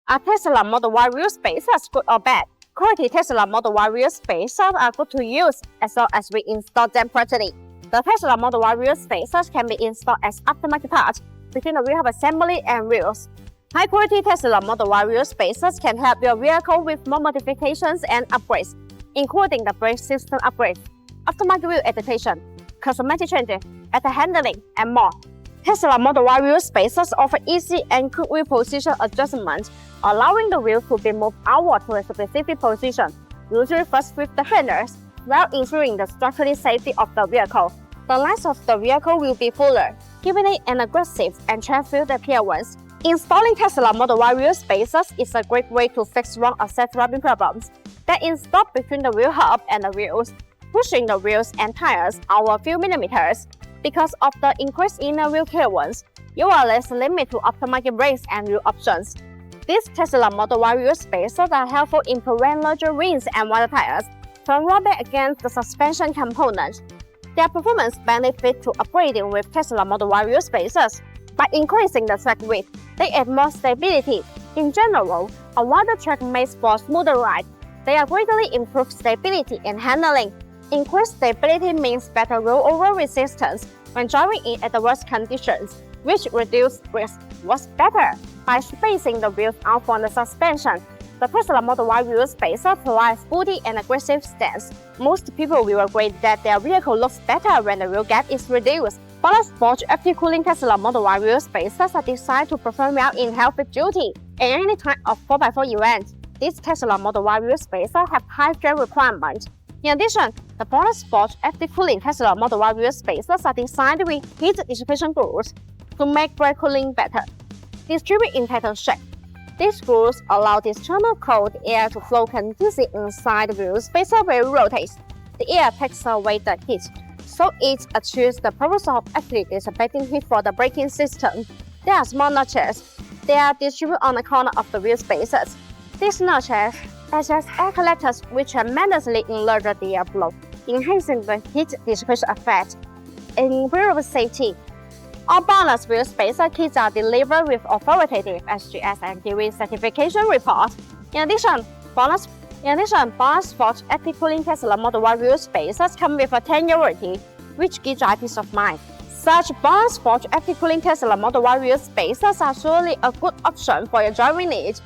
Are Tesla Model Y wheel spacers good or bad? Quality Tesla Model Y wheel spacers are good to use as long as we install them properly. The Tesla Model Y wheel spacers can be installed as aftermarket parts between the wheel assembly and wheels. High-quality Tesla Model Y wheel spacers can help your vehicle with more modifications and upgrades, including the brake system upgrades, aftermarket wheel adaptation, cosmetic changes, better handling, and more. Tesla Model Y wheel spacers offer easy and quick wheel position adjustment, allowing the wheel to be moved outward to a specific position, usually first with the fenders, while ensuring the structural safety of the vehicle. The length of the vehicle will be fuller, giving it an aggressive and track-filled appearance. Installing Tesla Model Y wheel spacers is a great way to fix wrong asset rubbing problems that install between the wheel hub and the wheels, pushing the wheels and tires out a few millimeters. Because of the increased inner wheel clearance, you are less limited to aftermarket brakes and wheel options. These Tesla Model Y wheel spacers are helpful in preventing larger rims and water tires from rubbing against the suspension components. Their performance benefits to upgrading with Tesla Model Y wheel spacers. By increasing the track width, they add more stability. In general, a wider track makes for smoother ride. They greatly improve stability and handling. Increased stability means better rollover resistance when driving in adverse conditions, which reduces risk. What's better? By spacing the wheels out from the suspension, the Tesla Model Y wheel spacer provides sporty and aggressive stance. Most people will agree that their vehicle looks better when the wheel gap is reduced. BONOSS active cooling Tesla Model Y wheel spacers are designed to perform well in healthy duty at any type of 4x4 event. These Tesla Model Y wheel spacers have high strength requirements. In addition, the BONOSS active cooling Tesla Model Y wheel spacers are designed with heat dissipation grooves to make brake cooling better. Distribute in tighter shape. These grooves allow the external cold air to flow continuously inside the wheel spacer while it rotates. The air takes away the heat, so it achieves the purpose of actually dissipating heat for the braking system. There are small notches. They are distributed on the corner of the wheel spacers. These notches act as air collectors which tremendously enlarge the airflow, enhancing the heat dissipation effect and improve safety. All BONOSS wheel spacer kits are delivered with authoritative SGS and DV certification report. In addition, BONOSS active cooling Tesla Model Y wheel spacers come with a 10-year warranty, which gives you peace of mind. Such BONOSS active cooling Tesla Model Y wheel spacers are surely a good option for your driving needs.